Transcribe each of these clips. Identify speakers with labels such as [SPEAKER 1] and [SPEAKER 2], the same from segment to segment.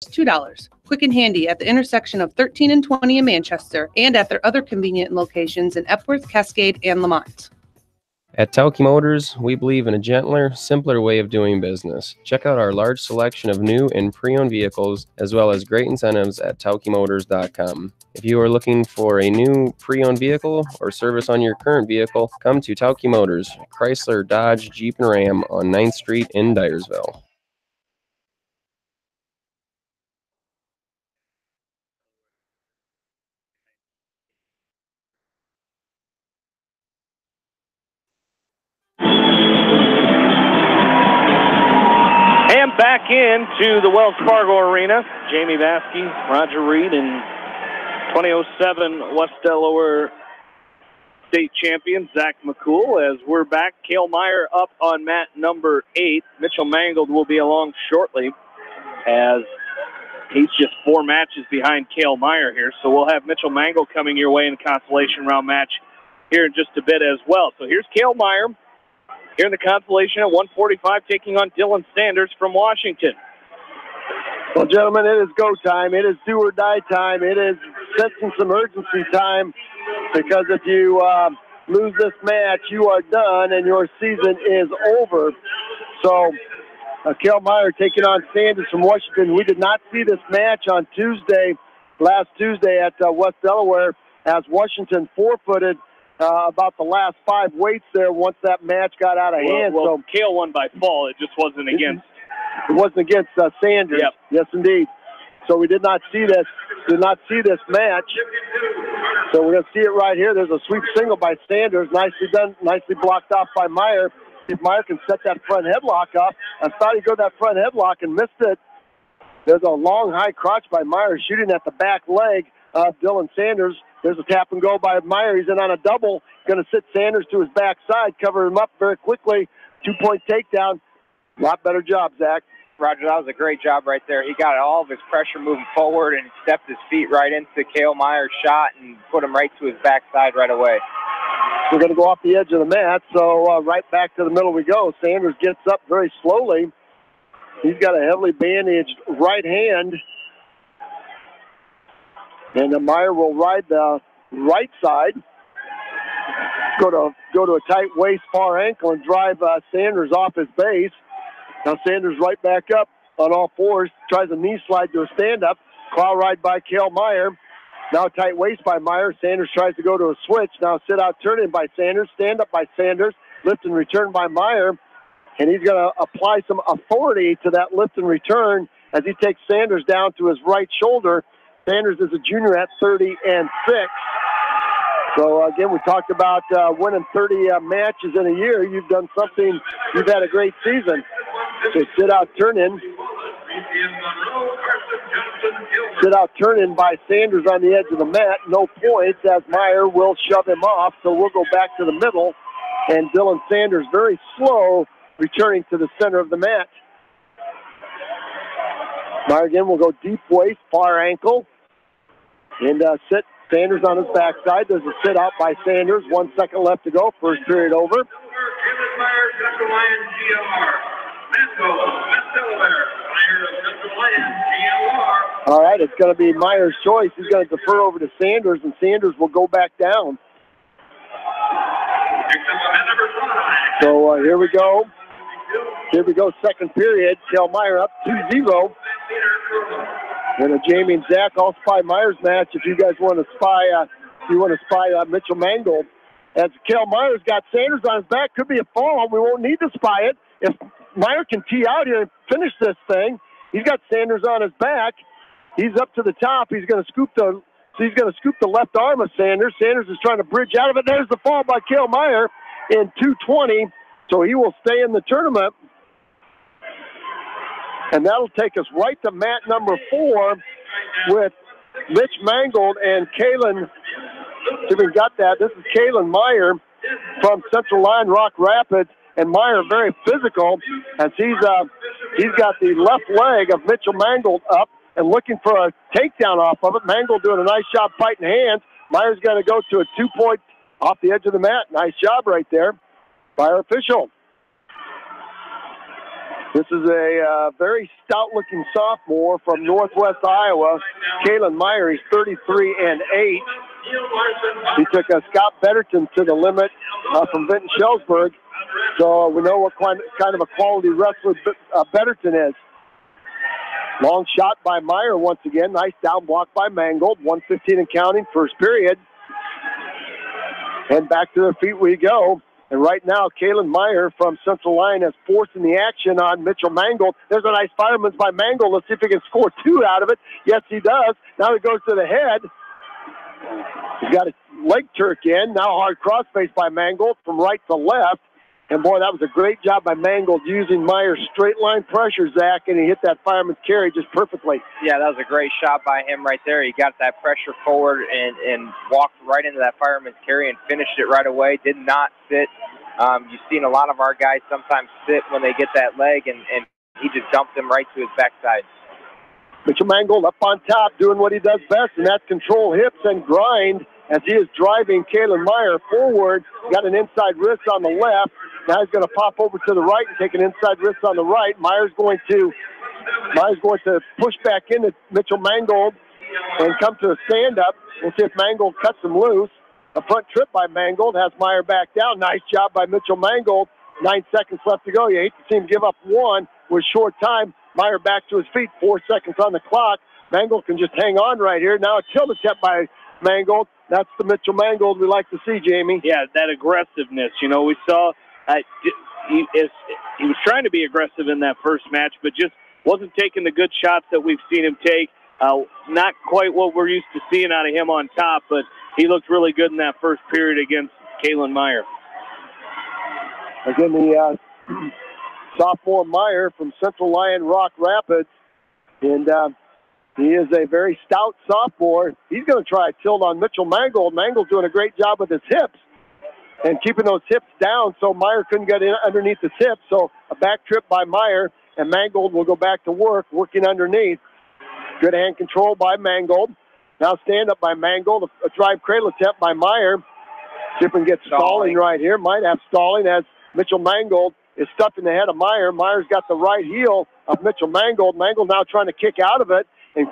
[SPEAKER 1] $2. Quick and handy at the intersection of 13 and 20 in Manchester and at their other convenient locations in Epworth, Cascade, and Lamont.
[SPEAKER 2] At Tauke Motors, we believe in a gentler, simpler way of doing business. Check out our large selection of new and pre-owned vehicles, as well as great incentives at taukemotors.com. If you are looking for a new pre-owned vehicle or service on your current vehicle, come to Tauke Motors, Chrysler, Dodge, Jeep, and Ram on 9th Street in Dyersville.
[SPEAKER 3] And back into the Wells Fargo Arena. Jamie Baskey, Roger Reed, and 2007 West Delaware State champion Zach McCool. As we're back, Cale Meyer up on mat number 8. Mitchell Mangold will be along shortly, as he's just 4 matches behind Cale Meyer here. So we'll have Mitchell Mangold coming your way in the consolation round match here in just a bit as well. So here's Cale Meyer here in the consolation at 145, taking on Dylan Sanders from Washington.
[SPEAKER 4] Well, gentlemen, it is go time. It is do or die time. It is sensing some urgency time, because if you lose this match, you are done and your season is over. So, Cale Meyer taking on Sanders from Washington. We did not see this match on last Tuesday at West Delaware, as Washington forfeited about the last 5 weights there once that match got out of hand.
[SPEAKER 3] Well, Cale won by fall. It just wasn't against.
[SPEAKER 4] It wasn't against Sanders.
[SPEAKER 3] Yep.
[SPEAKER 4] Yes, indeed. So we did not see this. Did not see this match. So we're going to see it right here. There's a sweep single by Sanders. Nicely done. Nicely blocked off by Meyer. If Meyer can set that front headlock up. I thought he'd go that front headlock and missed it. There's a long high crotch by Meyer shooting at the back leg of Dylan Sanders. There's a tap and go by Meyer. He's in on a double. Going to sit Sanders to his backside, cover him up very quickly. 2-point takedown. A lot better job, Zach.
[SPEAKER 5] Roger, that was a great job right there. He got all of his pressure moving forward and stepped his feet right into Cale Meyer's shot and put him right to his backside right away.
[SPEAKER 4] We're going to go off the edge of the mat, so right back to the middle we go. Sanders gets up very slowly. He's got a heavily bandaged right hand. And Meyer will ride the right side. Go to a tight waist, far ankle, and drive Sanders off his base. Now Sanders right back up on all fours, tries a knee slide to a stand-up. Claw ride by Cale Meyer. Now tight waist by Meyer. Sanders tries to go to a switch. Now sit-out turn-in by Sanders. Stand-up by Sanders. Lift and return by Meyer. And he's going to apply some authority to that lift and return as he takes Sanders down to his right shoulder. Sanders is a junior at 30-6. So, again, we talked about winning 30 matches in a year. You've done something. You've had a great season. So sit-out turn-in. Sit-out turn-in by Sanders on the edge of the mat. No points, as Meyer will shove him off. So we'll go back to the middle. And Dylan Sanders very slow, returning to the center of the mat. Meyer again will go deep waist, far ankle. And sit Sanders on his backside. There's a sit out by Sanders. 1 second left to go. First period over. All right, it's going to be Meyer's choice. He's going to defer over to Sanders, and Sanders will go back down. So here we go. Here we go, second period. Cale Meyer up 2-0. And Jamie and Zach all spy Meyer's match. If you guys want to spy, Mitchell Mangold. As Cale Meyer's got Sanders on his back, could be a fall. We won't need to spy it. If Meyer can tee out here and finish this thing, he's got Sanders on his back. He's up to the top. He's going to scoop the left arm of Sanders. Sanders is trying to bridge out of it. There's the fall by Cale Meyer in 2:20. So he will stay in the tournament. And that'll take us right to mat number 4 with Mitch Mangold and Kalen. If we got that, this is Kalen Meyer from Central Line, Rock Rapids. And Meyer very physical as he's got the left leg of Mitchell Mangold up and looking for a takedown off of it. Mangold doing a nice job fighting hands. Meyer's going to go to a 2-point off the edge of the mat. Nice job right there by our official. This is a very stout-looking sophomore from Northwest Iowa, Kalen Meyer. He's 33-8. He took Scott Betterton to the limit from Vinton Shellsburg. So we know what kind of a quality wrestler Betterton is. Long shot by Meyer once again. Nice down block by Mangold. 1:15 and counting, first period. And back to their feet we go. And right now, Kalen Meyer from Central Lyon is forcing the action on Mitchell Mangold. There's a nice fireman's by Mangold. Let's see if he can score 2 out of it. Yes, he does. Now he goes to the head. He's got a leg jerk in. Now hard crossface by Mangold from right to left. And, boy, that was a great job by Mangold using Meyer's straight line pressure, Zach, and he hit that fireman's carry just perfectly.
[SPEAKER 5] Yeah, that was a great shot by him right there. He got that pressure forward and walked right into that fireman's carry and finished it right away. Did not sit. You've seen a lot of our guys sometimes sit when they get that leg, and he just dumped them right to his backside.
[SPEAKER 4] Mitchell Mangold up on top doing what he does best, and that's control hips and grind as he is driving Kalen Meyer forward. Got an inside wrist on the left. Now he's going to pop over to the right and take an inside wrist on the right. Meyer's going to push back into Mitchell Mangold and come to a stand-up. We'll see if Mangold cuts him loose. A front trip by Mangold has Meyer back down. Nice job by Mitchell Mangold. 9 seconds left to go. You hate to see him give up one with short time. Meyer back to his feet. 4 seconds on the clock. Mangold can just hang on right here. Now a tilt attempt by Mangold. That's the Mitchell Mangold we like to see, Jamie.
[SPEAKER 3] Yeah, that aggressiveness. You know, we saw he was trying to be aggressive in that first match, but just wasn't taking the good shots that we've seen him take. Not quite what we're used to seeing out of him on top, but he looked really good in that first period against Kalen Meyer.
[SPEAKER 4] Again, the sophomore Meyer from Central Lyon Rock Rapids, and he is a very stout sophomore. He's going to try a tilt on Mitchell Mangold. Mangold's doing a great job with his hips and keeping those hips down so Meyer couldn't get in underneath his hips. So a back trip by Meyer, and Mangold will go back to work, working underneath. Good hand control by Mangold. Now stand up by Mangold. A drive cradle attempt by Meyer. See if we can get stalling right here. Might have stalling as Mitchell Mangold is stuffed in the head of Meyer. Meyer's got the right heel of Mitchell Mangold. Mangold now trying to kick out of it, and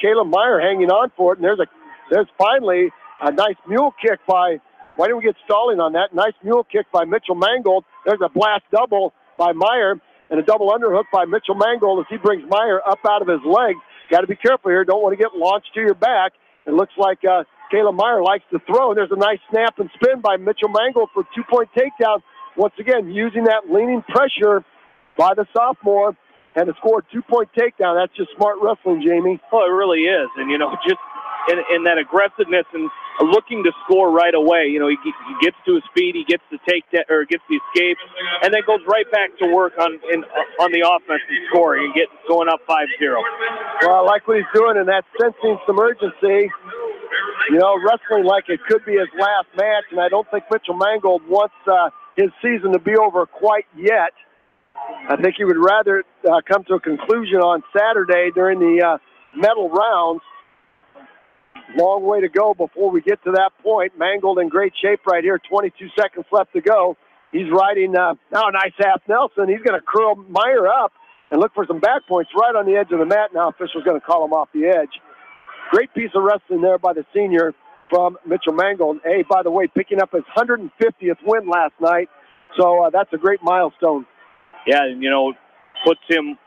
[SPEAKER 4] Kalen Meyer hanging on for it. And there's finally a nice mule kick by. Why didn't we get stalling on that? Nice mule kick by Mitchell Mangold. There's a blast double by Meyer and a double underhook by Mitchell Mangold as he brings Meyer up out of his legs. Got to be careful here. Don't want to get launched to your back. It looks like Kalen Meyer likes to throw. There's a nice snap and spin by Mitchell Mangold for 2-point takedown. Once again, using that leaning pressure by the sophomore and to score a 2-point takedown. That's just smart wrestling, Jamie.
[SPEAKER 3] Oh, it really is. And, you know, just in that aggressiveness and looking to score right away. You know, he gets to his feet, he gets the gets the escape, and then goes right back to work on the offense and scoring and going up 5-0.
[SPEAKER 4] Well, I like what he's doing, and that's sensing some urgency. You know, wrestling like it could be his last match, and I don't think Mitchell Mangold wants his season to be over quite yet. I think he would rather come to a conclusion on Saturday during the medal rounds. Long way to go before we get to that point. Mangold in great shape right here. 22 seconds left to go. He's riding now a nice half Nelson. He's going to curl Meyer up and look for some back points right on the edge of the mat. Now official's going to call him off the edge. Great piece of wrestling there by the senior from Mitchell Mangold. Hey, by the way, picking up his 150th win last night. So that's a great milestone.
[SPEAKER 3] Yeah, and, you know, puts him,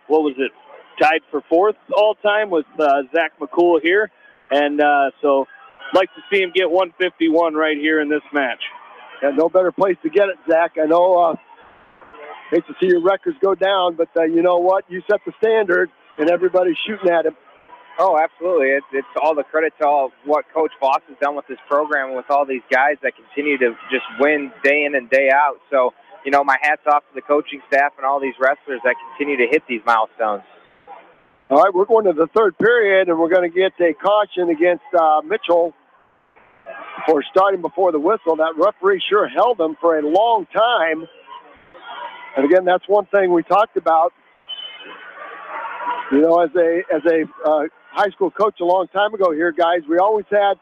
[SPEAKER 3] tied for 4th all-time with Zach McCool here. And so like to see him get 151 right here in this match.
[SPEAKER 4] Yeah, no better place to get it, Zach. I know hate to see your records go down, but you know what? You set the standard, and everybody's shooting at him.
[SPEAKER 5] Oh, absolutely. It's all the credit to all what Coach Voss has done with this program and with all these guys that continue to just win day in and day out. So, you know, my hat's off to the coaching staff and all these wrestlers that continue to hit these milestones.
[SPEAKER 4] All right, we're going to the third period, and we're going to get a caution against Mitchell for starting before the whistle. That referee sure held him for a long time. And again, that's one thing we talked about. You know, as a high school coach a long time ago here, guys, we always checked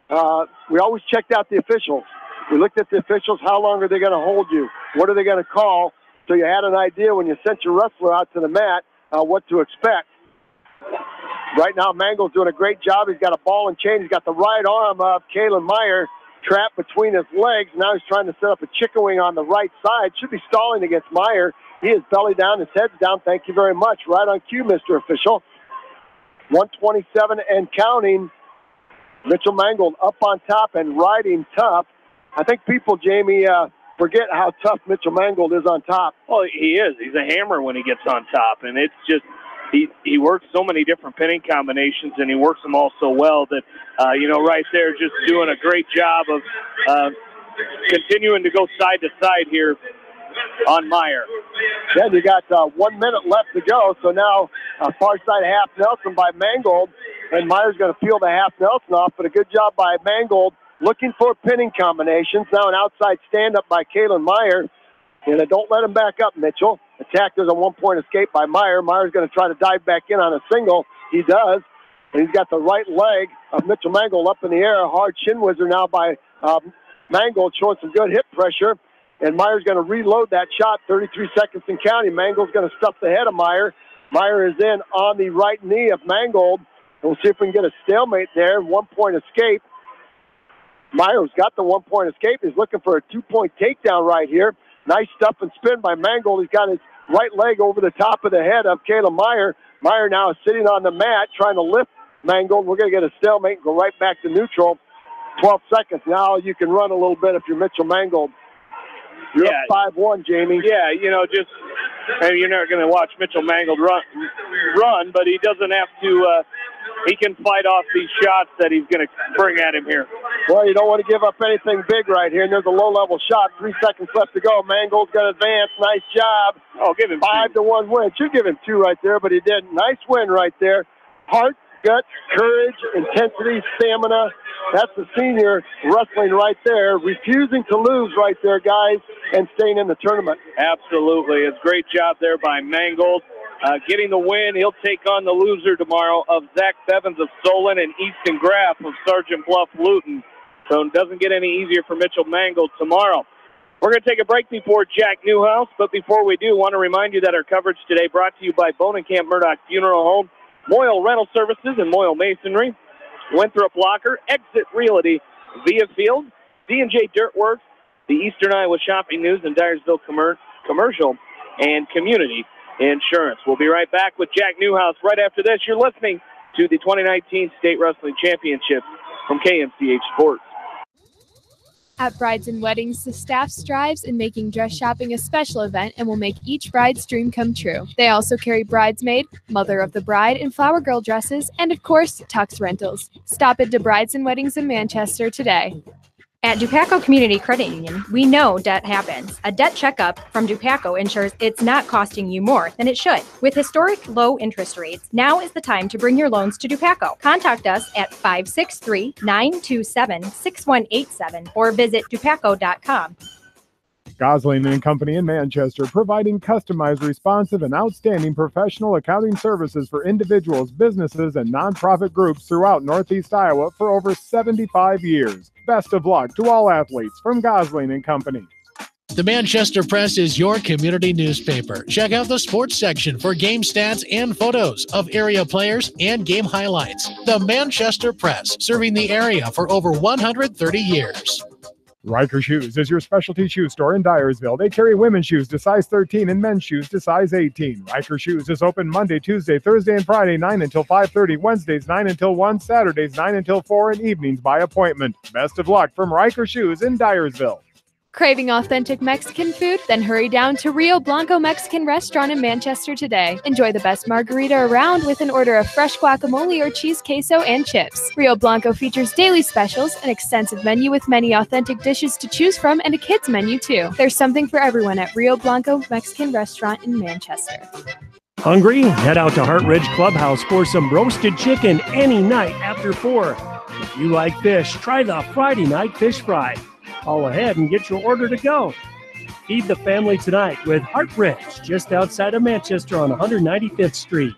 [SPEAKER 4] out the officials. We looked at the officials. How long are they going to hold you? What are they going to call? so you had an idea when you sent your wrestler out to the mat what to expect. Right now, Mangold's doing a great job. He's got a ball and chain. He's got the right arm of Kalen Meyer trapped between his legs. Now he's trying to set up a chicken wing on the right side. Should be stalling against Meyer. He is belly down, his head's down. Thank you very much. Right on cue, Mr. Official. 127 and counting. Mitchell Mangold up on top and riding tough. I think people, Jamie, forget how tough Mitchell Mangold is on top.
[SPEAKER 3] Well, he is. He's a hammer when he gets on top, and it's just he works so many different pinning combinations, and he works them all so well that, right there, just doing a great job of continuing to go side to side here on Meyer.
[SPEAKER 4] Then you got 1 minute left to go, so now far side half Nelson by Mangold, and Meyer's going to peel the half Nelson off, but a good job by Mangold looking for pinning combinations. Now an outside stand-up by Kalen Meyer, and don't let him back up, Mitchell. Attack, there's a 1-point escape by Meyer. Meyer's going to try to dive back in on a single. He does, and he's got the right leg of Mitchell Mangold up in the air. A hard shin whizzer now by Mangold, showing some good hip pressure. And Meyer's going to reload that shot, 33 seconds and counting. Mangold's going to stuff the head of Meyer. Meyer is in on the right knee of Mangold. We'll see if we can get a stalemate there. 1-point escape. Meyer's got the 1-point escape. He's looking for a 2-point takedown right here. Nice stuff and spin by Mangold. He's got his right leg over the top of the head of Caleb Meyer. Meyer now is sitting on the mat trying to lift Mangold. We're going to get a stalemate and go right back to neutral. 12 seconds. Now you can run a little bit if you're Mitchell Mangold. You're up 5-1, Jamie.
[SPEAKER 3] Yeah, you're not going to watch Mitchell Mangold run, but he doesn't have to. He can fight off these shots that he's going to bring at him here.
[SPEAKER 4] Well, you don't want to give up anything big right here, and there's a low-level shot. 3 seconds left to go. Mangold's going to advance. Nice job.
[SPEAKER 3] Oh, give him
[SPEAKER 4] 5-1 win. Should give him 2 right there, but he didn't. Nice win right there. Heart, guts, courage, intensity, stamina. That's the senior wrestling right there. Refusing to lose right there, guys, and staying in the tournament.
[SPEAKER 3] Absolutely. It's a great job there by Mangold. Getting the win. He'll take on the loser tomorrow of Zach Bevins of Solon and Easton Graff of Sergeant Bluff Luton. So it doesn't get any easier for Mitchell Mangold tomorrow. We're going to take a break before Jack Newhouse, but before we do, I want to remind you that our coverage today brought to you by Bonenkamp Murdoch Funeral Home, Moyle Rental Services, and Moyle Masonry, Winthrop Locker, Exit Realty, Via Field, D&J Dirtworks, the Eastern Iowa Shopping News, and Dyersville Commercial and Community Insurance. We'll be right back with Jack Newhouse right after this. You're listening to the 2019 State Wrestling Championships from KMCH Sports.
[SPEAKER 6] At Brides and Weddings, the staff strives in making dress shopping a special event and will make each bride's dream come true. They also carry bridesmaid, mother of the bride, and flower girl dresses, and of course, tux rentals. Stop into Brides and Weddings in Manchester today.
[SPEAKER 7] At Dupaco Community Credit Union, we know debt happens. A debt checkup from Dupaco ensures it's not costing you more than it should. With historic low interest rates, now is the time to bring your loans to Dupaco. Contact us at 563-927-6187 or visit dupaco.com.
[SPEAKER 8] Gosling & Company in Manchester, providing customized, responsive, and outstanding professional accounting services for individuals, businesses, and nonprofit groups throughout Northeast Iowa for over 75 years. Best of luck to all athletes from Gosling & Company.
[SPEAKER 9] The Manchester Press is your community newspaper. Check out the sports section for game stats and photos of area players and game highlights. The Manchester Press, serving the area for over 130 years.
[SPEAKER 8] Riker Shoes is your specialty shoe store in Dyersville. They carry women's shoes to size 13 and men's shoes to size 18. Riker Shoes is open Monday, Tuesday, Thursday, and Friday, 9 until 5:30, Wednesdays, 9 until 1, Saturdays, 9 until 4, and evenings by appointment. Best of luck from Riker Shoes in Dyersville.
[SPEAKER 6] Craving authentic Mexican food? Then hurry down to Rio Blanco Mexican Restaurant in Manchester today. Enjoy the best margarita around with an order of fresh guacamole or cheese queso and chips. Rio Blanco features daily specials, an extensive menu with many authentic dishes to choose from, and a kids menu too. There's something for everyone at Rio Blanco Mexican Restaurant in Manchester.
[SPEAKER 10] Hungry? Head out to Heart Ridge Clubhouse for some roasted chicken any night after 4. If you like fish, try the Friday night fish fry. Call ahead and get your order to go. Feed the family tonight with Heart Ridge, just outside of Manchester on 195th Street.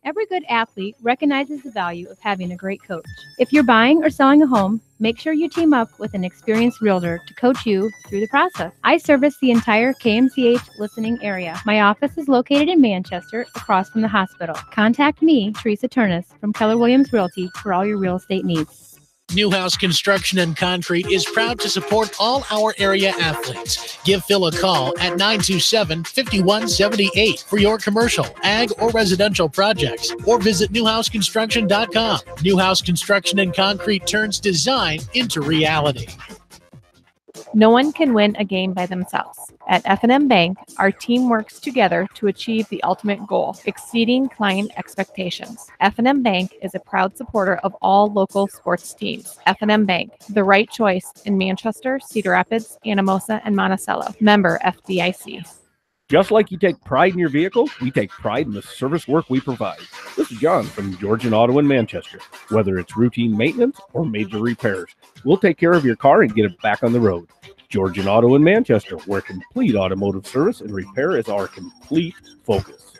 [SPEAKER 7] Every good athlete recognizes the value of having a great coach. If you're buying or selling a home, make sure you team up with an experienced realtor to coach you through the process. I service the entire KMCH listening area. My office is located in Manchester, across from the hospital. Contact me, Teresa Turnus, from Keller Williams Realty for all your real estate needs.
[SPEAKER 9] Newhouse Construction and Concrete is proud to support all our area athletes. Give Phil a call at 927-5178 for your commercial, ag, or residential projects, or visit newhouseconstruction.com. Newhouse Construction and Concrete turns design into reality.
[SPEAKER 11] No one can win a game by themselves. At F&M Bank, our team works together to achieve the ultimate goal, exceeding client expectations. F&M Bank is a proud supporter of all local sports teams. F&M Bank, the right choice in Manchester, Cedar Rapids, Anamosa, and Monticello. Member FDIC.
[SPEAKER 12] Just like you take pride in your vehicle, we take pride in the service work we provide. This is John from Georgian Auto in Manchester. Whether it's routine maintenance or major repairs, we'll take care of your car and get it back on the road. Georgian Auto in Manchester, where complete automotive service and repair is our complete focus.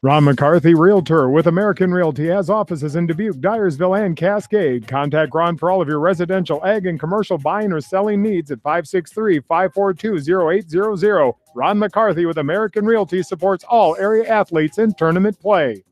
[SPEAKER 8] Ron McCarthy, Realtor with American Realty, has offices in Dubuque, Dyersville, and Cascade. Contact Ron for all of your residential, ag, and commercial buying or selling needs at 563-542-0800. Ron McCarthy with American Realty supports all area athletes in tournament play.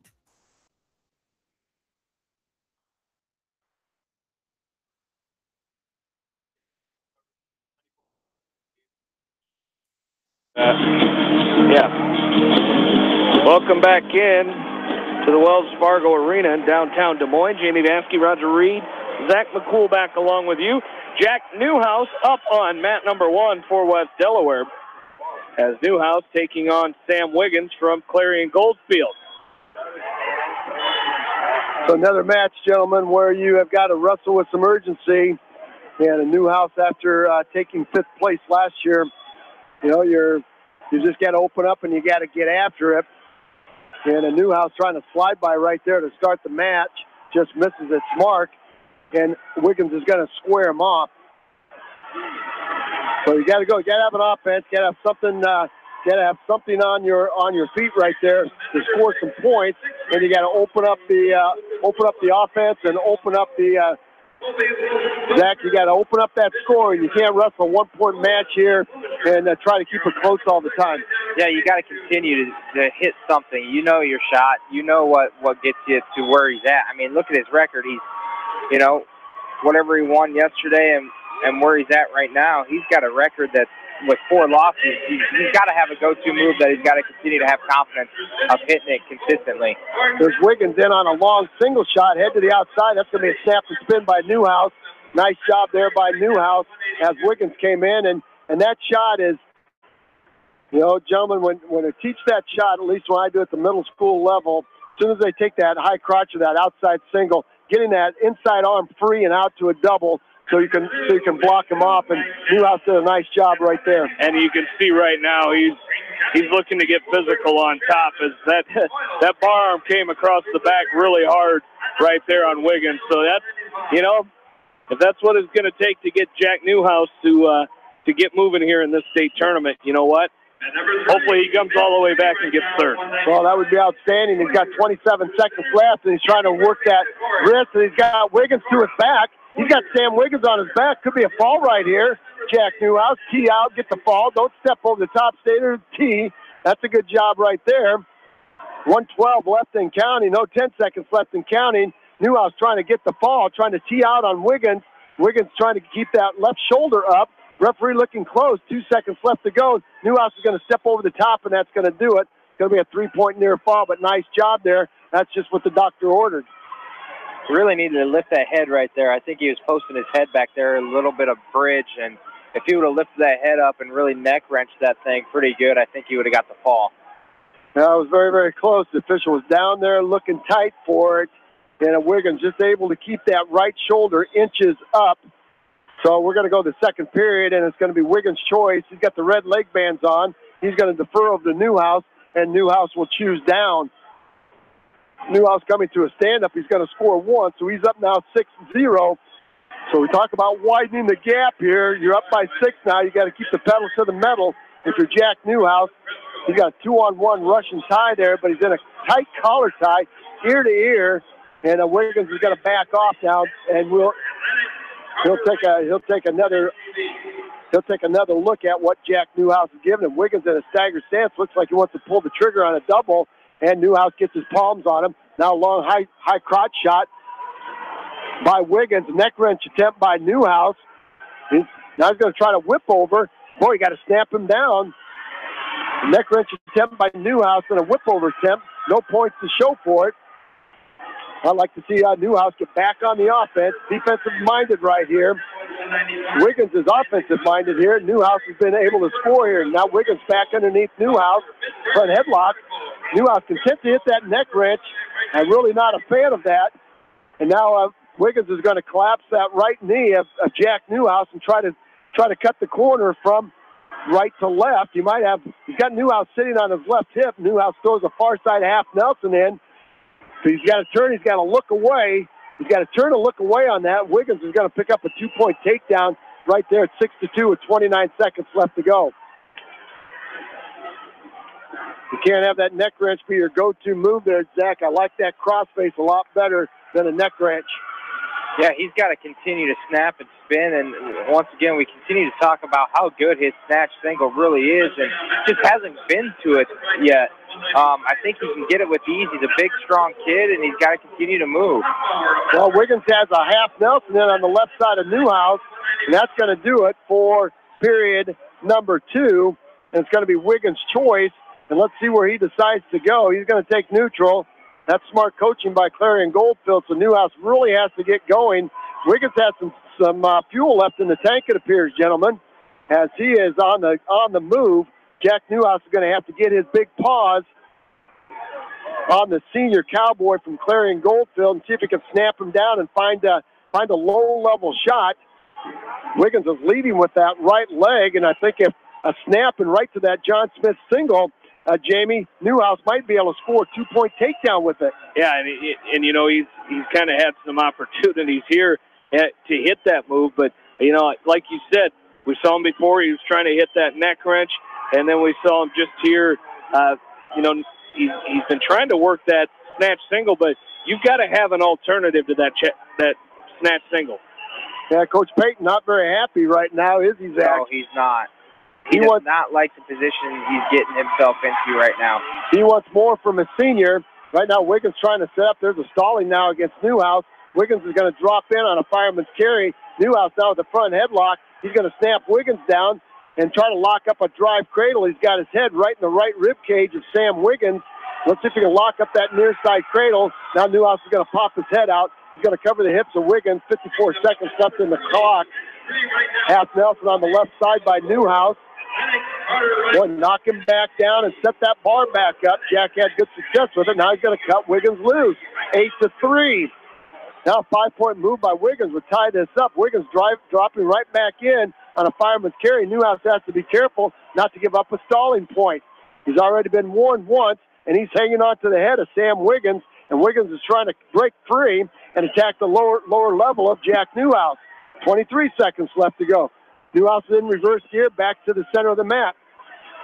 [SPEAKER 3] Welcome back in to the Wells Fargo Arena in downtown Des Moines. Jamie Vansky, Roger Reed, Zach McCool back along with you. Jack Newhouse up on mat number 1 for West Delaware, as Newhouse taking on Sam Wiggins from Clarion Goldfield.
[SPEAKER 4] So another match, gentlemen, where you have got to wrestle with some urgency. And a Newhouse, after taking 5th place last year, you just got to open up and you got to get after it. And a Newhouse trying to slide by right there to start the match, just misses its mark, and Wiggins is going to square him off. So you got to go. You got to have an offense. You got to have something. Got to have something on your feet right there to score some points, and you got to open up the offense and open up the. Zach, you got to open up that scoring. You can't wrestle a 1-point match here and try to keep it close all the time.
[SPEAKER 5] Yeah, you got to continue to hit something. You know your shot. You know what gets you to where he's at. I mean, look at his record. He's, whatever he won yesterday and where he's at right now, he's got a record that's with 4 losses. He's got to have a go-to move that he's got to continue to have confidence of hitting it consistently.
[SPEAKER 4] There's Wiggins in on a long single shot, head to the outside. That's going to be a snap and spin by Newhouse. Nice job there by Newhouse as Wiggins came in. And that shot is, gentlemen, when they teach that shot, at least when I do at the middle school level, as soon as they take that high crotch or that outside single, getting that inside arm free and out to a double, so you can block him off, and Newhouse did a nice job right there.
[SPEAKER 3] And you can see right now he's looking to get physical on top, as that bar arm came across the back really hard right there on Wiggins. So that's, if that's what it's going to take to get Jack Newhouse to get moving here in this state tournament, you know what? Hopefully he comes all the way back and gets third.
[SPEAKER 4] Well, that would be outstanding. He's got 27 seconds left, and he's trying to work that wrist, and he's got Wiggins to his back. He's got Sam Wiggins on his back. Could be a fall right here. Jack Newhouse, tee out, get the fall. Don't step over the top, stay there, tee. That's a good job right there. 1:12 left in counting. No, 10 seconds left in counting. Newhouse trying to get the fall, trying to tee out on Wiggins. Wiggins trying to keep that left shoulder up. Referee looking close. 2 seconds left to go. Newhouse is going to step over the top, and that's going to do it. It's going to be a 3-point near fall, but nice job there. That's just what the doctor ordered.
[SPEAKER 5] Really needed to lift that head right there. I think he was posting his head back there, a little bit of bridge, and if he would have lifted that head up and really neck wrenched that thing pretty good, I think he would have got the fall.
[SPEAKER 4] Now, it was very, very close. The official was down there looking tight for it, and Wiggins just able to keep that right shoulder inches up. So we're going to go to the second period, and it's going to be Wiggins' choice. He's got the red leg bands on. He's going to defer over to Newhouse, and Newhouse will choose down. Newhouse coming to a stand-up. He's going to score 1, so he's up now 6-0. So we talk about widening the gap here. You're up by 6 now. You got to keep the pedal to the metal. If you're Jack Newhouse, he's got a 2-on-1 Russian tie there, but he's in a tight collar tie, ear to ear, and Wiggins is going to back off now, and he'll take another look at what Jack Newhouse is giving him. Wiggins in a staggered stance, looks like he wants to pull the trigger on a double, and Newhouse gets his palms on him. Now a long high crotch shot by Wiggins, neck wrench attempt by Newhouse. Now he's going to try to whip over. Boy, you got to snap him down. Neck wrench attempt by Newhouse and a whip over attempt. No points to show for it. I'd like to see Newhouse get back on the offense. Defensive-minded right here. Wiggins is offensive-minded here. Newhouse has been able to score here. Now Wiggins back underneath Newhouse. Front headlock. Newhouse content to hit that neck wrench. I'm really not a fan of that. And now Wiggins is going to collapse that right knee of Jack Newhouse and try to cut the corner from right to left. He's got Newhouse sitting on his left hip. Newhouse throws a far side half Nelson in. So he's got to turn. He's got to look away. He's got to turn and look away on that. Wiggins is going to pick up a 2-point takedown right there at 6-2 with 29 seconds left to go. You can't have that neck wrench be your go-to move there, Zach. I like that crossface a lot better than a neck wrench.
[SPEAKER 5] Yeah, he's got to continue to snap and spin, and once again, we continue to talk about how good his snatch single really is, and just hasn't been to it yet. I think he can get it with ease. He's a big, strong kid, and he's got to continue to move.
[SPEAKER 4] Well, Wiggins has a half Nelson in on the left side of Newhouse, and that's going to do it for period number 2, and it's going to be Wiggins' choice, and let's see where he decides to go. He's going to take neutral. That's smart coaching by Clarion Goldfield, so Newhouse really has to get going. Wiggins has some fuel left in the tank, it appears, gentlemen, as he is on the move. Jack Newhouse is going to have to get his big paws on the senior Cowboy from Clarion Goldfield and see if he can snap him down and find a low-level shot. Wiggins is leading with that right leg, and I think if a snap and right to that John Smith single, Jamie, Newhouse might be able to score a 2-point takedown with it.
[SPEAKER 3] Yeah, and you know, he's kind of had some opportunities here to hit that move, but, you know, like you said, we saw him before. He was trying to hit that neck wrench, and then we saw him just here. You know, he's been trying to work that snatch single, but you've got to have an alternative to that snatch single.
[SPEAKER 4] Yeah, Coach Payton not very happy right now, is he, Zach?
[SPEAKER 5] No, he's not. He does not like the position he's getting himself into right now.
[SPEAKER 4] He wants more from his senior. Right now, Wiggins trying to set up. There's a stalling now against Newhouse. Wiggins is going to drop in on a fireman's carry. Newhouse now with the front headlock. He's going to snap Wiggins down and try to lock up a drive cradle. He's got his head right in the right rib cage of Sam Wiggins. Let's see if he can lock up that near side cradle. Now Newhouse is going to pop his head out. He's going to cover the hips of Wiggins. 54 seconds left in the clock. Half Nelson on the left side by Newhouse. Boy, knock him back down and set that bar back up. Jack had good success with it. Now he's going to cut Wiggins loose. 8-3. Now a 5-point move by Wiggins would tie this up. Wiggins dropping right back in on a fireman's carry. Newhouse has to be careful not to give up a stalling point. He's already been warned once, and he's hanging on to the head of Sam Wiggins, and Wiggins is trying to break free and attack the lower level of Jack Newhouse. 23 seconds left to go. Newhouse is in reverse gear, back to the center of the mat.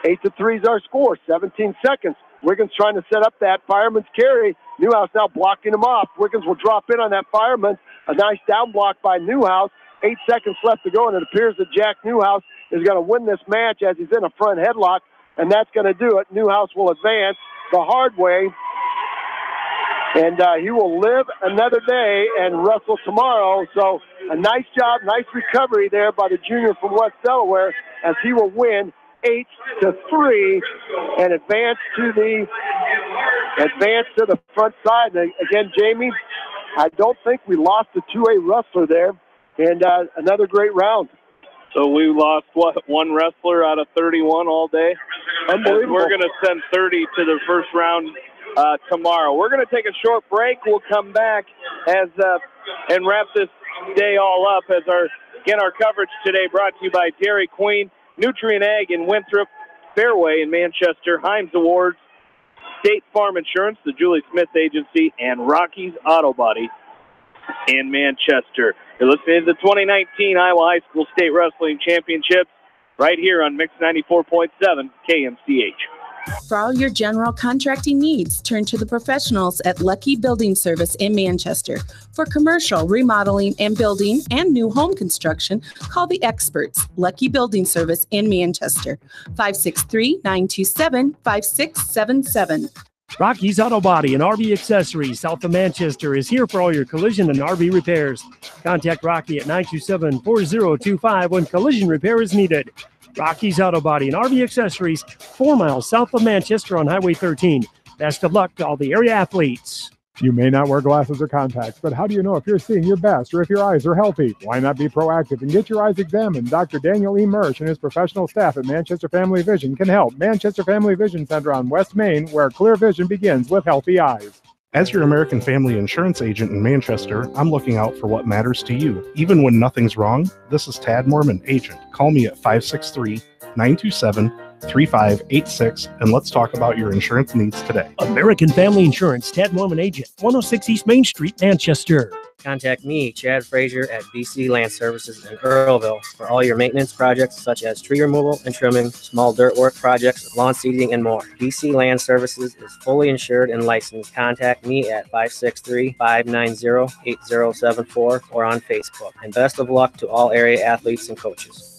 [SPEAKER 4] 8-3 is our score, 17 seconds. Wiggins trying to set up that fireman's carry. Newhouse now blocking him off. Wiggins will drop in on that fireman. A nice down block by Newhouse. 8 seconds left to go, and it appears that Jack Newhouse is going to win this match as he's in a front headlock, and that's going to do it. Newhouse will advance the hard way, and he will live another day and wrestle tomorrow. So a nice job, nice recovery there by the junior from West Delaware as he will win 8-3 and advance to the front side. And again, Jamie, I don't think we lost a 2A wrestler there, and another great round.
[SPEAKER 3] So we lost, one wrestler out of 31 all day?
[SPEAKER 4] Unbelievable.
[SPEAKER 3] We're going to send 30 to the first round tomorrow. We're going to take a short break. We'll come back and wrap this day all up as our coverage today brought to you by Dairy Queen, Nutrient Ag in Winthrop, Fairway in Manchester, Himes Awards, State Farm Insurance, the Julie Smith Agency, and Rocky's Auto Body in Manchester. You're listening to the 2019 Iowa High School State Wrestling Championships right here on Mix 94.7 KMCH.
[SPEAKER 13] For all your general contracting needs, turn to the professionals at Lucky Building Service in Manchester. For commercial, remodeling, and building and new home construction, call the experts, Lucky Building Service in Manchester, 563-927-5677.
[SPEAKER 10] Rocky's Auto Body and RV Accessories, south of Manchester, is here for all your collision and RV repairs. Contact Rocky at 927-4025 when collision repair is needed. Rocky's Auto Body and RV Accessories, 4 miles south of Manchester on Highway 13. Best of luck to all the area athletes.
[SPEAKER 8] You may not wear glasses or contacts, but how do you know if you're seeing your best or if your eyes are healthy? Why not be proactive and get your eyes examined? Dr. Daniel E. Mersch and his professional staff at Manchester Family Vision can help. Manchester Family Vision Center on West Main, where clear vision begins with healthy eyes.
[SPEAKER 14] As your American Family Insurance agent in Manchester, I'm looking out for what matters to you. Even when nothing's wrong, this is Tad Mormon, agent. Call me at 563-927-3586 and let's talk about your insurance needs today.
[SPEAKER 10] American Family Insurance, Tad Mormon Agent, 106 East Main Street, Manchester.
[SPEAKER 15] Contact me, Chad Frazier, at BC Land Services in Earlville for all your maintenance projects such as tree removal and trimming, small dirt work projects, lawn seeding, and more. BC Land Services is fully insured and licensed. Contact me at 563-590-8074 or on Facebook. And best of luck to all area athletes and coaches.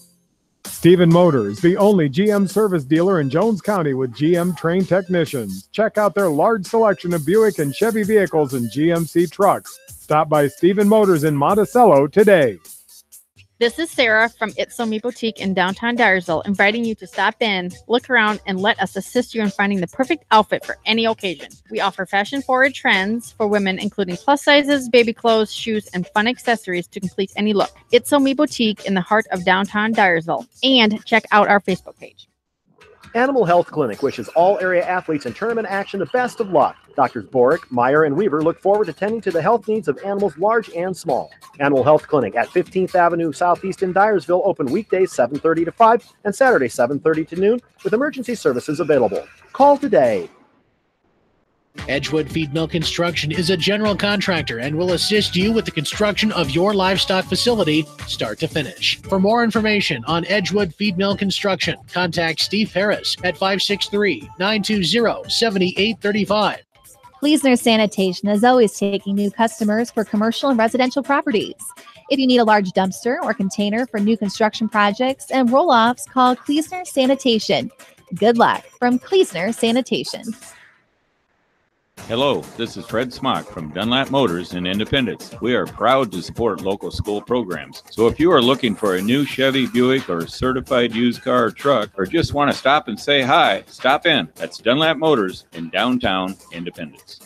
[SPEAKER 8] Stephen Motors, the only GM service dealer in Jones County with GM trained technicians. Check out their large selection of Buick and Chevy vehicles and GMC trucks. Stop by Stephen Motors in Monticello today.
[SPEAKER 16] This is Sarah from It's So Me Boutique in downtown Dyersville, inviting you to stop in, look around, and let us assist you in finding the perfect outfit for any occasion. We offer fashion-forward trends for women, including plus sizes, baby clothes, shoes, and fun accessories to complete any look. It's So Me Boutique in the heart of downtown Dyersville. And check out our Facebook page.
[SPEAKER 17] Animal Health Clinic wishes all area athletes in tournament action the best of luck. Doctors Borick, Meyer, and Weaver look forward to tending to the health needs of animals large and small. Animal Health Clinic at 15th Avenue Southeast in Dyersville, open weekdays 7:30 to 5 and Saturdays 7:30 to noon with emergency services available. Call today.
[SPEAKER 9] Edgewood Feed Mill Construction is a general contractor and will assist you with the construction of your livestock facility, start to finish. For more information on Edgewood Feed Mill Construction, contact Steve Harris at 563-920-7835.
[SPEAKER 18] Kleesner Sanitation is always taking new customers for commercial and residential properties. If you need a large dumpster or container for new construction projects and roll-offs, call Kleesner Sanitation. Good luck from Kleesner Sanitation.
[SPEAKER 19] Hello, this is Fred Smock from Dunlap Motors in Independence. We are proud to support local school programs. So if you are looking for a new Chevy, Buick, or certified used car or truck, or just want to stop and say hi, stop in. That's Dunlap Motors in downtown Independence.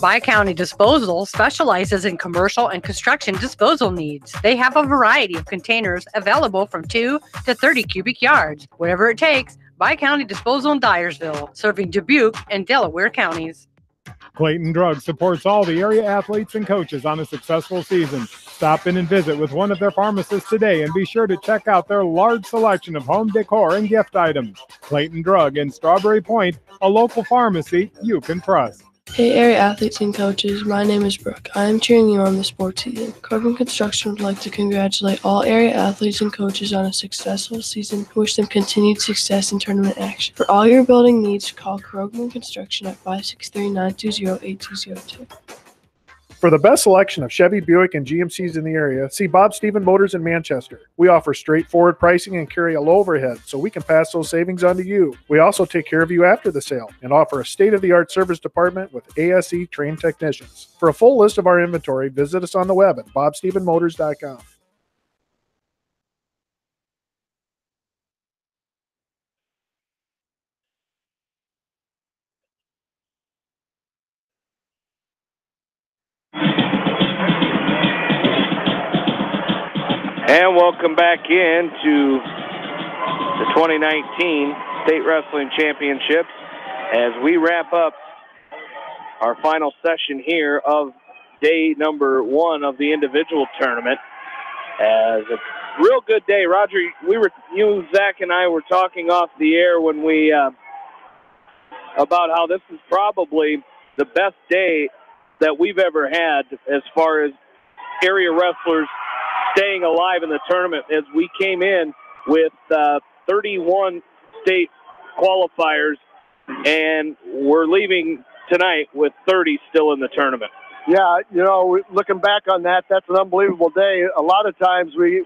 [SPEAKER 20] Bi-County Disposal specializes in commercial and construction disposal needs. They have a variety of containers available from 2 to 30 cubic yards. Whatever it takes, Bi-County Disposal in Dyersville, serving Dubuque and Delaware counties.
[SPEAKER 8] Clayton Drug supports all the area athletes and coaches on a successful season. Stop in and visit with one of their pharmacists today and be sure to check out their large selection of home decor and gift items. Clayton Drug in Strawberry Point, a local pharmacy you can trust.
[SPEAKER 21] Hey area athletes and coaches, my name is Brooke. I am cheering you on the sports season. Krogman Construction would like to congratulate all area athletes and coaches on a successful season and wish them continued success in tournament action. For all your building needs, call Krogman Construction at 563-920-8202.
[SPEAKER 22] For the best selection of Chevy, Buick, and GMCs in the area, see Bob Stephen Motors in Manchester. We offer straightforward pricing and carry a low overhead, so we can pass those savings on to you. We also take care of you after the sale and offer a state-of-the-art service department with ASE trained technicians. For a full list of our inventory, visit us on the web at bobstephenmotors.com.
[SPEAKER 3] And welcome back into the 2019 State Wrestling Championships as we wrap up our final session here of day number 1 of the individual tournament. As a real good day, Roger. You, Zach, and I were talking off the air when we about how this is probably the best day that we've ever had as far as area wrestlers staying alive in the tournament, as we came in with 31 state qualifiers and we're leaving tonight with 30 still in the tournament.
[SPEAKER 4] Yeah, looking back on that, that's an unbelievable day. A lot of times we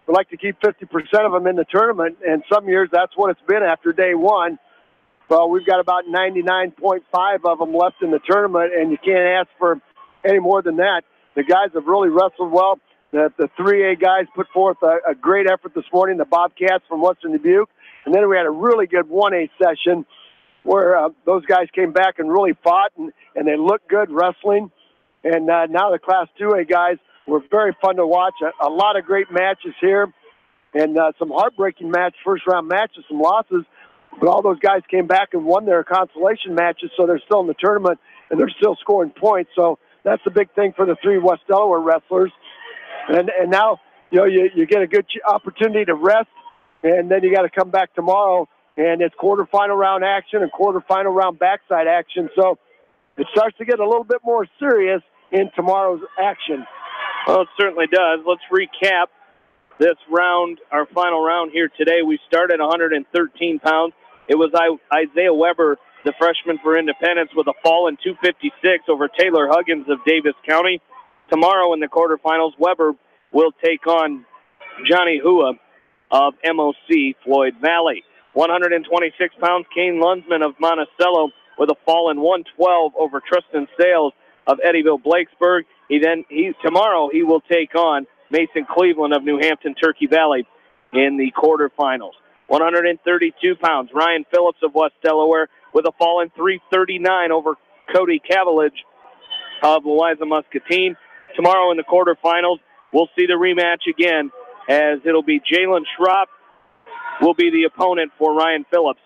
[SPEAKER 4] like to keep 50% of them in the tournament, and some years that's what it's been after day one. Well, we've got about 99.5 of them left in the tournament, and you can't ask for any more than that. The guys have really wrestled well. The 3A guys put forth a great effort this morning, the Bobcats from Western Dubuque. And then we had a really good 1A session where those guys came back and really fought, and they looked good wrestling. And now the Class 2A guys were very fun to watch. A lot of great matches here, and some heartbreaking first-round matches, some losses. But all those guys came back and won their consolation matches, so they're still in the tournament, and they're still scoring points. So that's the big thing for the 3 West Delaware wrestlers. And now, you get a good opportunity to rest, and then you got to come back tomorrow, and it's quarterfinal round action and quarterfinal round backside action. So it starts to get a little bit more serious in tomorrow's action.
[SPEAKER 3] Well, it certainly does. Let's recap this round, our final round here today. We started at 113 pounds. It was Isaiah Weber, the freshman for Independence, with a fall in 256 over Taylor Huggins of Davis County. Tomorrow in the quarterfinals, Weber will take on Johnny Hua of MOC Floyd Valley. 126 pounds, Kane Lunsman of Monticello with a fall in 112 over Tristan Sales of Eddyville Blakesburg. Tomorrow he will take on Mason Cleveland of New Hampton Turkey Valley in the quarterfinals. 132 pounds, Ryan Phillips of West Delaware with a fall in 339 over Cody Cavalage of Louisa Muscatine. Tomorrow in the quarterfinals, we'll see the rematch again, as it'll be Jalen Schropp will be the opponent for Ryan Phillips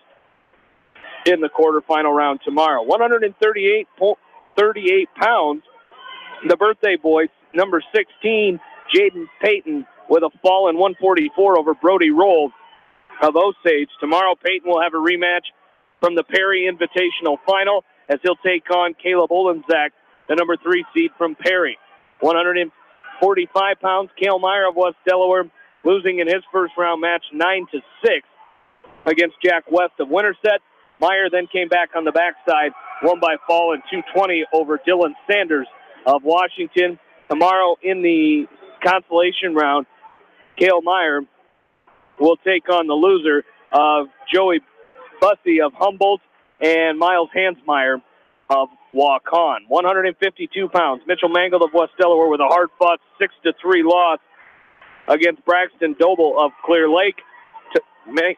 [SPEAKER 3] in the quarterfinal round tomorrow. 138 pounds, the birthday boy, number 16, Jaden Payton, with a fall in 144 over Brody Roll of Osage. Tomorrow, Payton will have a rematch from the Perry Invitational Final, as he'll take on Caleb Olenzak, the number 3 seed from Perry. 145 pounds, Cale Meyer of West Delaware, losing in his first round match 9-6 against Jack West of Winterset. Meyer then came back on the backside, won by fall in 220 over Dylan Sanders of Washington. Tomorrow in the consolation round, Cale Meyer will take on the loser of Joey Bussey of Humboldt and Miles Hansmeyer of Waukon. 152 pounds, Mitchell Mangold of West Delaware with a hard-fought 6-3 loss against Braxton Doble of Clear Lake.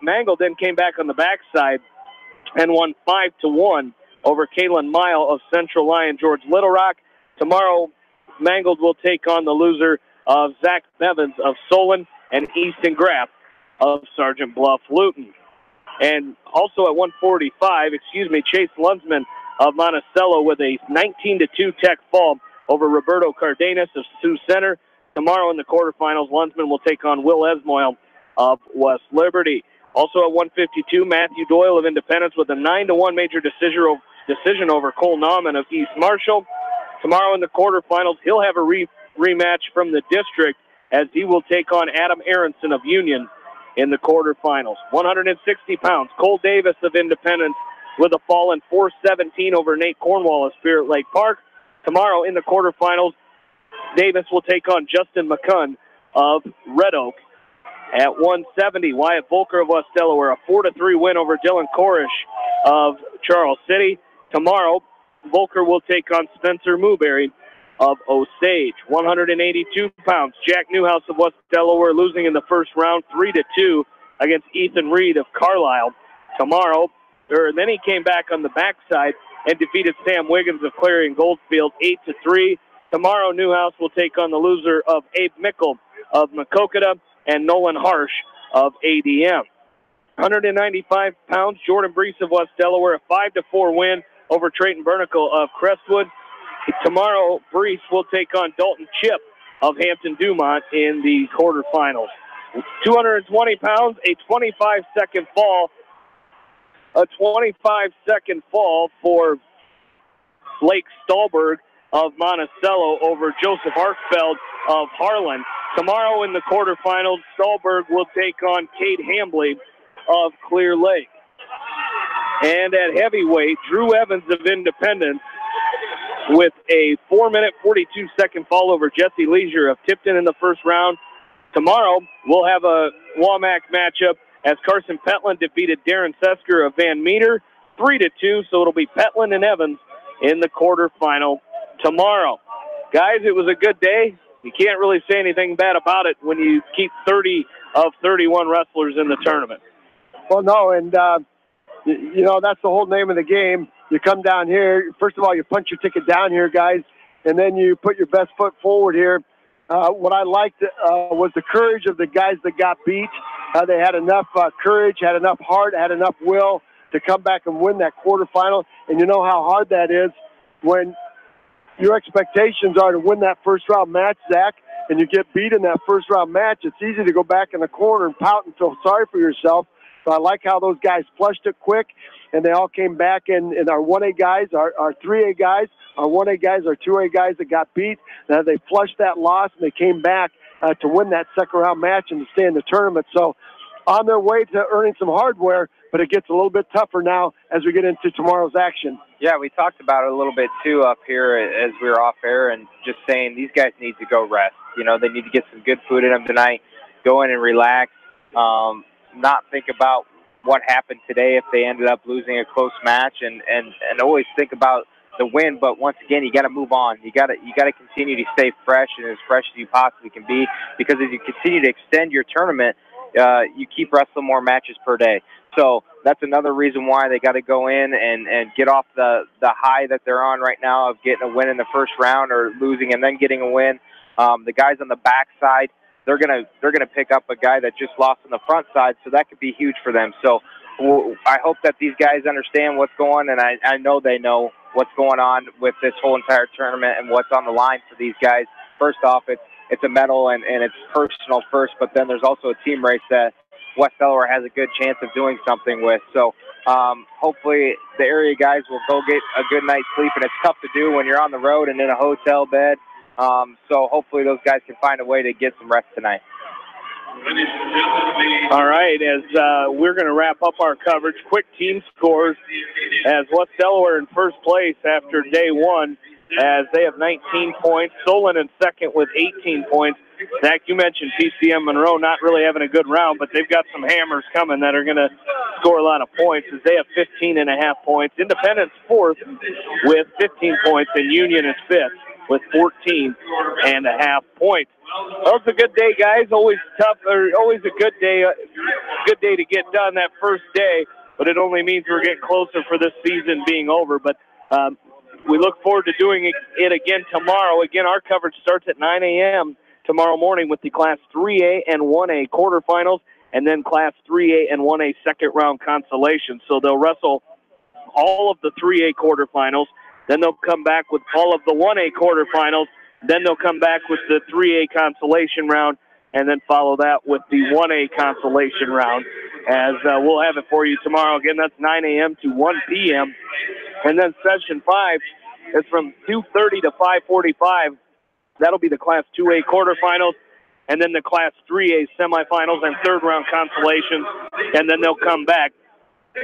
[SPEAKER 3] Mangold then came back on the backside and won 5-1 over Kalen Mile of Central Lyon George Little Rock. Tomorrow, Mangold will take on the loser of Zach Bevins of Solon and Easton Graff of Sergeant Bluff Luton. And also at 145, Chase Lunsman of Monticello with a 19-2 tech fall over Roberto Cardenas of Sioux Center. Tomorrow in the quarterfinals, Lunsman will take on Will Esmoil of West Liberty. Also at 152, Matthew Doyle of Independence with a 9-1 major decision over Cole Nauman of East Marshall. Tomorrow in the quarterfinals, he'll have a rematch from the district, as he will take on Adam Aronson of Union in the quarterfinals. 160 pounds, Cole Davis of Independence with a fall in 417 over Nate Cornwall of Spirit Lake Park. Tomorrow in the quarterfinals, Davis will take on Justin McCunn of Red Oak. At 170, Wyatt Volker of West Delaware, a 4-3 win over Dylan Korish of Charles City. Tomorrow, Volker will take on Spencer Mooberry of Osage. 182 pounds, Jack Newhouse of West Delaware, losing in the first round 3-2 against Ethan Reed of Carlisle. Then he came back on the backside and defeated Sam Wiggins of Clarion Goldfield 8-3. Tomorrow, Newhouse will take on the loser of Abe Mickle of Macokota and Nolan Harsh of ADM. 195 pounds, Jordan Brees of West Delaware, a 5-4 win over Trayton Bernicle of Crestwood. Tomorrow, Brees will take on Dalton Chip of Hampton Dumont in the quarterfinals. 220 pounds, a 25-second fall. A 25-second fall for Blake Stahlberg of Monticello over Joseph Arkfeld of Harlan. Tomorrow in the quarterfinals, Stahlberg will take on Cade Hambley of Clear Lake. And at heavyweight, Drew Evans of Independence with a 4-minute, 42-second fall over Jesse Leisure of Tipton in the first round. Tomorrow, we'll have a WAMAC matchup as Carson Petland defeated Darren Sesker of Van Meter 3-2, so it'll be Petland and Evans in the quarterfinal tomorrow. Guys, it was a good day. You can't really say anything bad about it when you keep 30 of 31 wrestlers in the tournament.
[SPEAKER 4] Well, no, and, that's the whole name of the game. You come down here, first of all, you punch your ticket down here, guys, and then you put your best foot forward here. What I liked was the courage of the guys that got beat. They had enough courage, had enough heart, had enough will to come back and win that quarterfinal. And you know how hard that is when your expectations are to win that first-round match, Zach, and you get beat in that first-round match. It's easy to go back in the corner and pout and feel sorry for yourself. So I like how those guys flushed it quick, and they all came back. And our 1A guys, our 3A guys, our 1A guys, our 2A guys that got beat, they flushed that loss, and they came back to win that second-round match and to stay in the tournament. So on their way to earning some hardware, but it gets a little bit tougher now as we get into tomorrow's action.
[SPEAKER 5] Yeah, we talked about it a little bit, too, up here as we were off air, and just saying these guys need to go rest. They need to get some good food in them tonight, go in and relax, not think about what happened today if they ended up losing a close match, and always think about the win. But once again, you got to move on. You got to continue to stay fresh and as fresh as you possibly can be, because as you continue to extend your tournament, you keep wrestling more matches per day. So that's another reason why they got to go in and get off the high that they're on right now of getting a win in the first round or losing and then getting a win. The guys on the backside, they're gonna pick up a guy that just lost on the front side, so that could be huge for them. So I hope that these guys understand what's going on, and I know they know what's going on with this whole entire tournament and what's on the line for these guys. First off, it's a medal and it's personal first, but then there's also a team race that West Delaware has a good chance of doing something with. So hopefully the area guys will go get a good night's sleep, and it's tough to do when you're on the road and in a hotel bed. So hopefully those guys can find a way to get some rest tonight.
[SPEAKER 3] All right, as we're going to wrap up our coverage, quick team scores as West Delaware in first place after day one, as they have 19 points. Solon in second with 18 points. Zach, you mentioned PCM Monroe not really having a good round, but they've got some hammers coming that are going to score a lot of points, as they have 15.5 points. Independence fourth with 15 points, and Union is fifth with 14.5 points. Well, it's a good day, guys. Always tough, or always a good day to get done that first day, but it only means we're getting closer for this season being over. But we look forward to doing it again tomorrow. Again, our coverage starts at 9 a.m. tomorrow morning with the Class 3A and 1A quarterfinals, and then Class 3A and 1A second-round consolation. So they'll wrestle all of the 3A quarterfinals, then they'll come back with all of the 1A quarterfinals, then they'll come back with the 3A consolation round, and then follow that with the 1A consolation round, as we'll have it for you tomorrow. Again, that's 9 a.m. to 1 p.m. And then session 5 is from 2:30 to 5:45. That'll be the Class 2A quarterfinals, and then the Class 3A semifinals and third-round consolations, and then they'll come back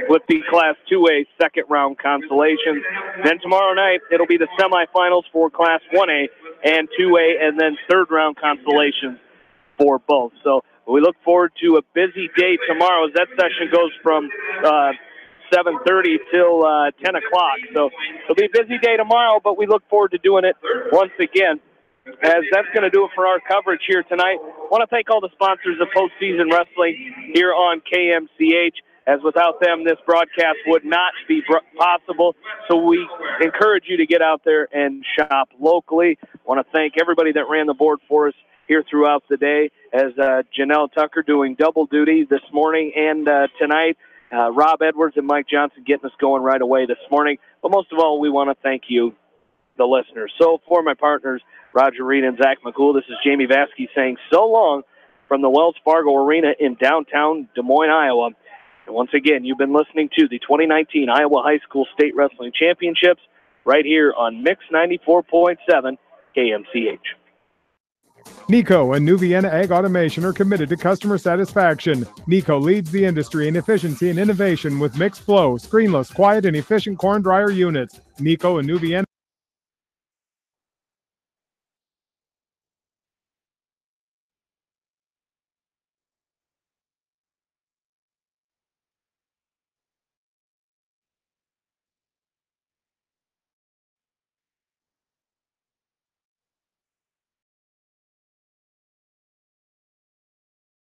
[SPEAKER 3] with the Class 2A second-round consolations. Then tomorrow night, it'll be the semifinals for Class 1A and 2A, and then third-round consolations for both. So we look forward to a busy day tomorrow, as that session goes from 7:30 till 10 o'clock. So it'll be a busy day tomorrow, but we look forward to doing it once again. As that's going to do it for our coverage here tonight. I want to thank all the sponsors of Postseason Wrestling here on KMCH, as without them, this broadcast would not be possible. So we encourage you to get out there and shop locally. I want to thank everybody that ran the board for us here throughout the day, as Janelle Tucker doing double duty this morning and tonight. Rob Edwards and Mike Johnson getting us going right away this morning. But most of all, we want to thank you, the listeners. So for my partners, Roger Reed and Zach McCool, this is Jamie Vasky saying so long from the Wells Fargo Arena in downtown Des Moines, Iowa. And once again, you've been listening to the 2019 Iowa High School State Wrestling Championships right here on Mix 94.7 KMCH.
[SPEAKER 8] Nico and New Vienna Ag Automation are committed to customer satisfaction. Nico leads the industry in efficiency and innovation with mixed flow, screenless, quiet, and efficient corn dryer units. Nico and New Vienna